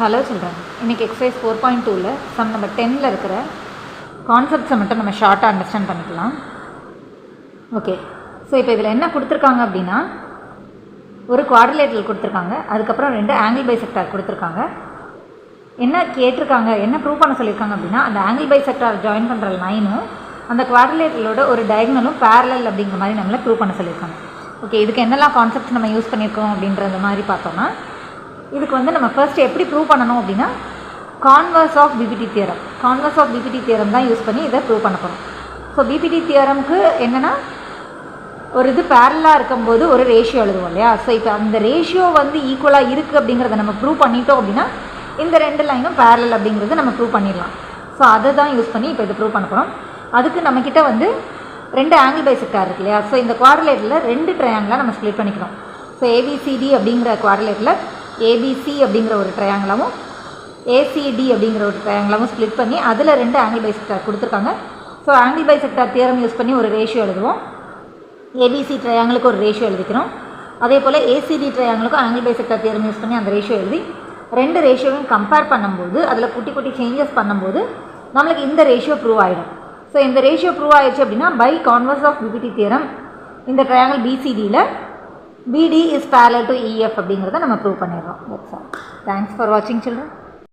Hello children, இன்றைக்கி exercise 4.2ல் sum number 10ல் இருக்கிற கான்செப்ட்ஸை மட்டும் நம்ம ஷார்ட்டாக அண்டர்ஸ்டாண்ட் பண்ணிக்கலாம். ஓகே, ஸோ இப்போ இதில் என்ன கொடுத்துருக்காங்க அப்படின்னா, ஒரு குவாட்ரிலேட்டரல் கொடுத்துருக்காங்க, அதுக்கப்புறம் 2 ஆங்கிள் பைசெக்டார் கொடுத்துருக்காங்க. என்ன கேட்டிருக்காங்க, என்ன ப்ரூவ் பண்ண சொல்லியிருக்காங்க அப்படின்னா, அந்த ஆங்கிள் பைசெக்டார் ஜாயின் பண்ணுற லைனும் அந்த குவாட்ரிலேட்டரலோட ஒரு டயகனலும் பேரலல் அப்படிங்கிற மாதிரி நம்மளை ப்ரூவ் பண்ண சொல்லியிருக்காங்க. ஓகே, இதுக்கு என்னெல்லாம் கான்செப்ட்ஸ் நம்ம யூஸ் பண்ணியிருக்கோம் அப்படின்ற மாதிரி பார்த்தோன்னா, இதுக்கு வந்து நம்ம ஃபர்ஸ்ட் எப்படி ப்ரூவ் பண்ணணும் அப்படின்னா, converse of BPT theorem, converse of BPT theorem தான் யூஸ் பண்ணி இதை ப்ரூவ் பண்ண போகிறோம். ஸோ பிபிடி தியரம்க்கு என்னென்னா, ஒரு இது பேரலாக இருக்கும்போது ஒரு ரேஷியோ எழுதுவோம் இல்லையா. ஸோ இப்போ அந்த ரேஷியோ வந்து ஈக்குவலாக இருக்குது அப்படிங்கிறத நம்ம ப்ரூவ் பண்ணிட்டோம் அப்படின்னா, இந்த 2 லைனும் பேரலல் அப்படிங்கிறத நம்ம ப்ரூவ் பண்ணிடலாம். ஸோ அதை தான் யூஸ் பண்ணி இப்போ இதை ப்ரூவ் பண்ண போகிறோம். அதுக்கு நம்மக்கிட்ட வந்து 2 ஆங்கிள் பைசெக்டார் இருக்கு இல்லையா. ஸோ இந்த குவாட்ரிலேட்டரில் 2 ட்ரையாங்கிளாக நம்ம ஸ்ப்ளிட் பண்ணிக்கிறோம். ஸோ ஏபிசிடி அப்படிங்கிற குவாட்ரிலேட்டரில் ஏபிசி அப்படிங்கிற ஒரு ட்ரையாங்கிளாகவும் ஏசிடி அப்படிங்கிற ஒரு ட்ரையாங்கிளாகவும் ஸ்ப்ளிட் பண்ணி அதில் 2 ஆங்கிள் பைசெக்டார் கொடுத்துருக்காங்க. So angle bisector theorem use பண்ணி ஒரு ரேஷியோ எழுதுவோம். ஏபிசி ட்ரையாங்கிளுக்கு ஒரு ரேஷியோ எழுதிக்கிறோம். அதே போல் ஏசிடி ட்ரையாங்கிளுக்கும் ஆங்கிள் பைசெக்டார் தியரம் யூஸ் பண்ணி அந்த ரேஷியோ எழுதி 2 ரேஷியோவையும் கம்பேர் பண்ணும்போது அதில் குட்டி குட்டி சேஞ்சஸ் பண்ணும்போது நம்மளுக்கு இந்த ரேஷியோ ப்ரூவ் ஆகிடும். ஸோ இந்த ரேஷியோ ப்ரூவ் ஆகிடுச்சு அப்படின்னா, by converse of BPT theorem இந்த ட்ரையாங்கிள் பிசிடியில் BD is parallel to EF அப்படிங்கிறத நம்ம ப்ரூவ் பண்ணிடுறோம். That's all. Thanks for watching, children.